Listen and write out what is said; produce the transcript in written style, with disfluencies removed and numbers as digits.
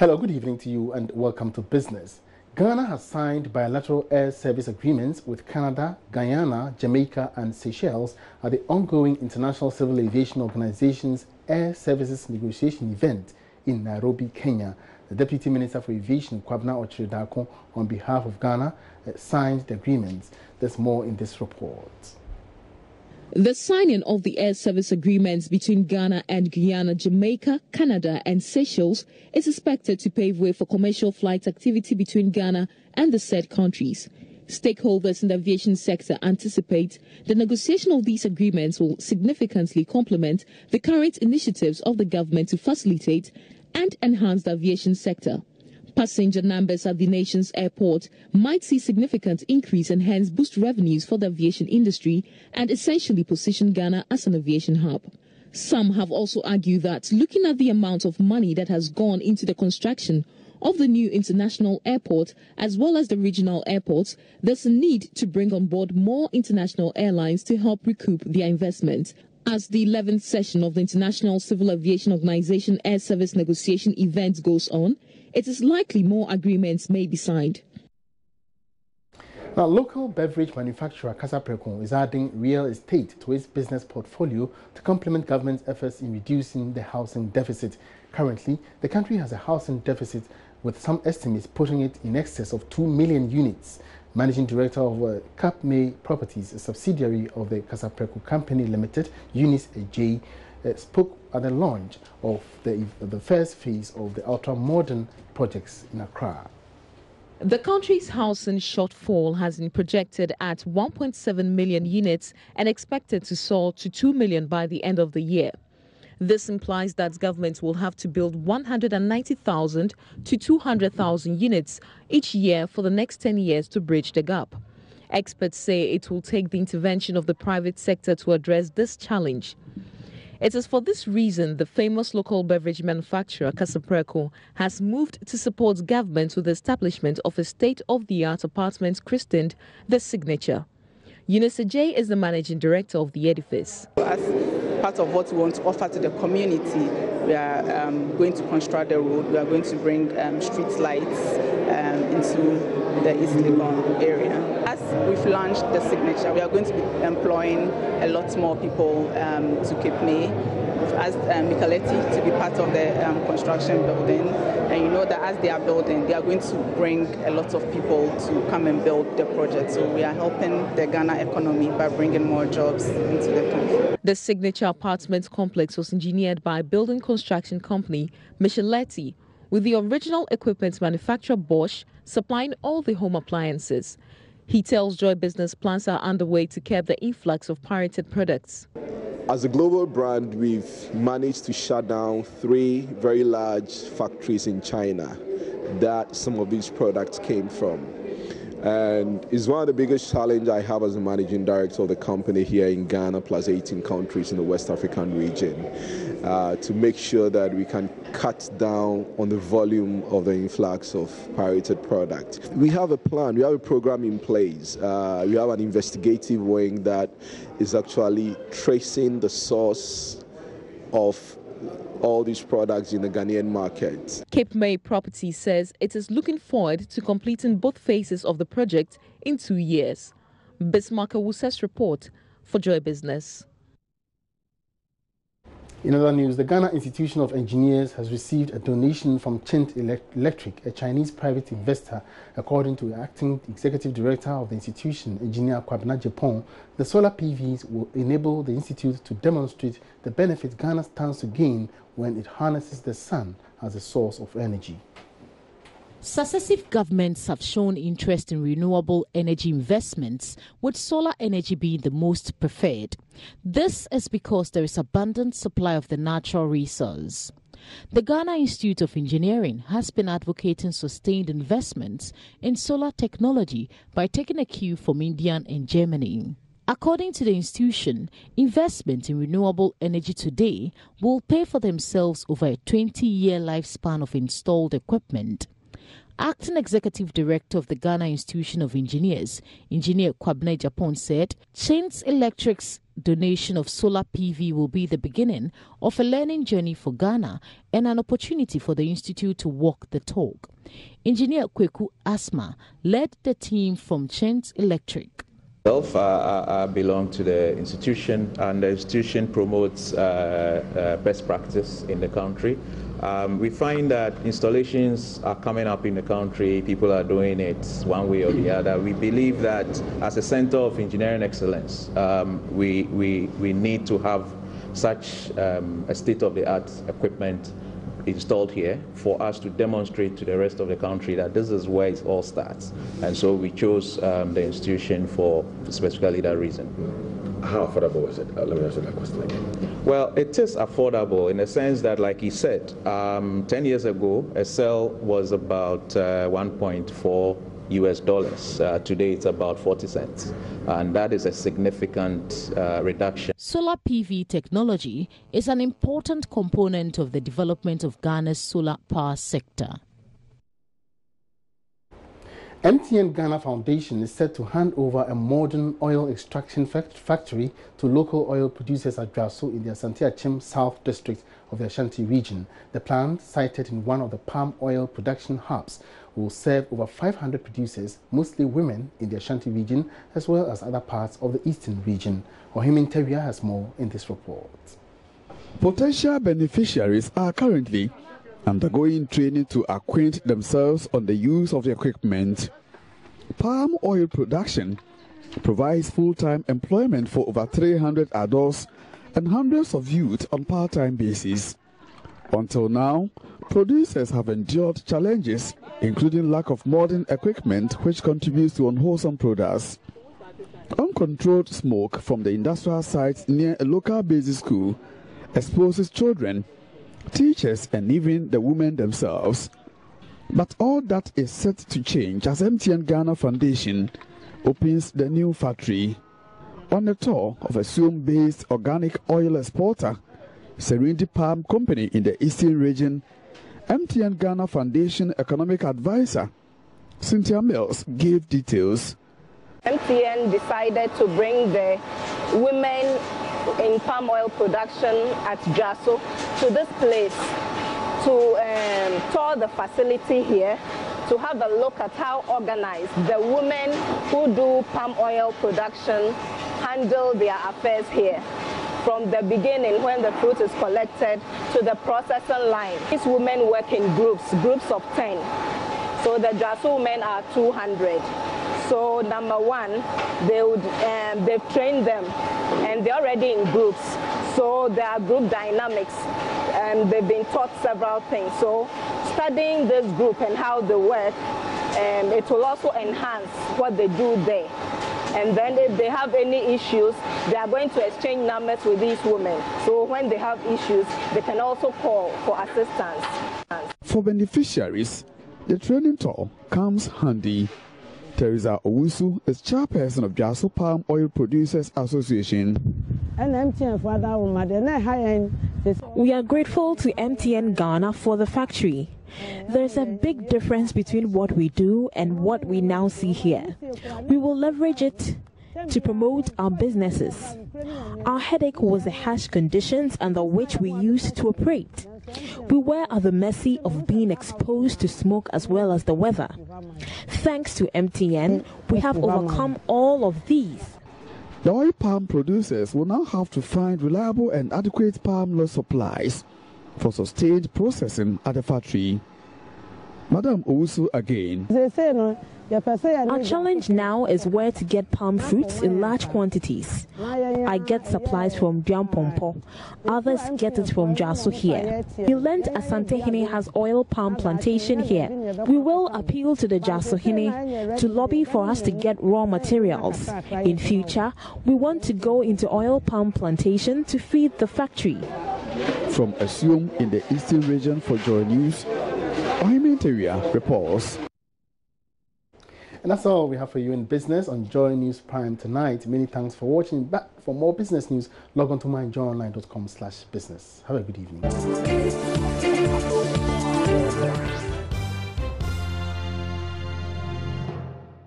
Hello, good evening to you and welcome to Business. Ghana has signed bilateral air service agreements with Canada, Guyana, Jamaica and Seychelles at the ongoing International Civil Aviation Organization's Air Services Negotiation event in Nairobi, Kenya. The Deputy Minister for Aviation, Kwabena Okyere-Darko, on behalf of Ghana, signed the agreements. There's more in this report. The signing of the air service agreements between Ghana and Guyana, Jamaica, Canada and Seychelles is expected to pave way for commercial flight activity between Ghana and the said countries. Stakeholders in the aviation sector anticipate the negotiation of these agreements will significantly complement the current initiatives of the government to facilitate and enhance the aviation sector. Passenger numbers at the nation's airport might see significant increase and hence boost revenues for the aviation industry and essentially position Ghana as an aviation hub. Some have also argued that looking at the amount of money that has gone into the construction of the new international airport as well as the regional airports, there's a need to bring on board more international airlines to help recoup their investment. As the 11th session of the International Civil Aviation Organization Air Service Negotiation event goes on, it is likely more agreements may be signed. Now, local beverage manufacturer Kasapreko is adding real estate to its business portfolio to complement government's efforts in reducing the housing deficit. Currently, the country has a housing deficit with some estimates putting it in excess of 2 million units. Managing Director of Capmay Properties, a subsidiary of the Kasapreko Company Limited, Eunice Ejay, spoke at the launch of the first phase of the ultra-modern projects in Accra. The country's housing shortfall has been projected at 1.7 million units and expected to soar to 2 million by the end of the year. This implies that government will have to build 190,000 to 200,000 units each year for the next 10 years to bridge the gap. Experts say it will take the intervention of the private sector to address this challenge. It is for this reason the famous local beverage manufacturer Kasapreko has moved to support government with the establishment of a state-of-the-art apartment christened The Signature. Eunice Ejay is the managing director of the edifice. As part of what we want to offer to the community, we are going to construct the road. We are going to bring street lights into the East Legon area. As we've launched The Signature, we are going to be employing a lot more people to Capmay. We've asked Mikaleti to be part of the construction building, and you know that as they are building, they are going to bring a lot of people to come and build the project. So we are helping the Ghana economy by bringing more jobs into the country. The Signature apartment complex was engineered by building construction company Micheletti, with the original equipment manufacturer Bosch supplying all the home appliances. He tells Joy Business plans are underway to curb the influx of pirated products. As a global brand, we've managed to shut down 3 very large factories in China that some of these products came from. And it's one of the biggest challenges I have as a managing director of the company here in Ghana, plus 18 countries in the West African region, to make sure that we can cut down on the volume of the influx of pirated products. We have a plan, we have a program in place. We have an investigative wing that is actually tracing the source of all these products in the Ghanaian market. Capmay Properties says it is looking forward to completing both phases of the project in 2 years. Bismarck Awusa's report for Joy Business. In other news, the Ghana Institution of Engineers has received a donation from Chint Electric, a Chinese private investor. According to the acting executive director of the institution, Engineer Kwabena Japon, the solar PVs will enable the institute to demonstrate the benefits Ghana stands to gain when it harnesses the sun as a source of energy. Successive governments have shown interest in renewable energy investments, with solar energy being the most preferred. This is because there is abundant supply of the natural resource. The Ghana Institute of Engineering has been advocating sustained investments in solar technology by taking a cue from India and Germany. According to the institution, investment in renewable energy today will pay for themselves over a 20-year lifespan of installed equipment. Acting Executive Director of the Ghana Institution of Engineers, Engineer Kwabena Japon, said Chains Electric's donation of solar PV will be the beginning of a learning journey for Ghana and an opportunity for the institute to walk the talk. Engineer Kweku Asma led the team from Chains Electric. I belong to the institution, and the institution promotes best practice in the country. We find that installations are coming up in the country, people are doing it one way or the other. We believe that as a center of engineering excellence, we need to have such a state-of-the-art equipment installed here for us to demonstrate to the rest of the country that this is where it all starts. And so we chose the institution for specifically that reason. How affordable is it? Let me answer that question again. Well, it is affordable in the sense that, like he said, 10 years ago, a cell was about $1.4 US. Today it's about 40 cents. And that is a significant reduction. Solar PV technology is an important component of the development of Ghana's solar power sector. MTN Ghana Foundation is set to hand over a modern oil extraction factory to local oil producers at Draso in the Asante Achim South District of the Ashanti region. The plant, sited in one of the palm oil production hubs, will serve over 500 producers, mostly women, in the Ashanti region as well as other parts of the eastern region. Ohimin Teria has more in this report. Potential beneficiaries are currently undergoing training to acquaint themselves on the use of the equipment. Palm oil production provides full-time employment for over 300 adults and hundreds of youth on part-time basis. Until now, producers have endured challenges, including lack of modern equipment, which contributes to unwholesome products. Uncontrolled smoke from the industrial sites near a local basic school exposes children, teachers, and even the women themselves. But all that is set to change as MTN Ghana Foundation opens the new factory. On the tour of a Suom-based organic oil exporter, Serindi Palm Company in the Eastern region, MTN Ghana Foundation Economic Advisor Cynthia Mills gave details. MTN decided to bring the women in palm oil production at Draso to this place to tour the facility here, to have a look at how organized the women who do palm oil production handle their affairs here. From the beginning, when the fruit is collected, to the processing line. These women work in groups of 10. So the Draso women are 200. So number one, they've trained them, and they're already in groups. So there are group dynamics, and they've been taught several things. So studying this group and how they work, it will also enhance what they do there. And then if they have any issues, they are going to exchange numbers with these women. So when they have issues, they can also call for assistance. For beneficiaries, the training tour comes handy. Teresa Owusu is chairperson of Draso Palm Oil Producers Association. We are grateful to MTN Ghana for the factory. There's a big difference between what we do and what we now see here. We will leverage it to promote our businesses. Our headache was the harsh conditions under which we used to operate. We were at the mercy of being exposed to smoke as well as the weather. Thanks to MTN, we have overcome all of these. The oil palm producers will now have to find reliable and adequate palm oil supplies for sustained processing at the factory. Madam Owusu again. Our challenge now is where to get palm fruits in large quantities. I get supplies from Diampompo. Others get it from Draso here. We learned Asante Hene has oil palm plantation here. We will appeal to the Draso Hene to lobby for us to get raw materials. In future, we want to go into oil palm plantation to feed the factory. From Asuom in the Eastern region for Joy News, Ohimin Teria reports. And that's all we have for you in business on Joy News Prime tonight. Many thanks for watching. Back for more business news, log on to myjoyonline.com/business. Have a good evening.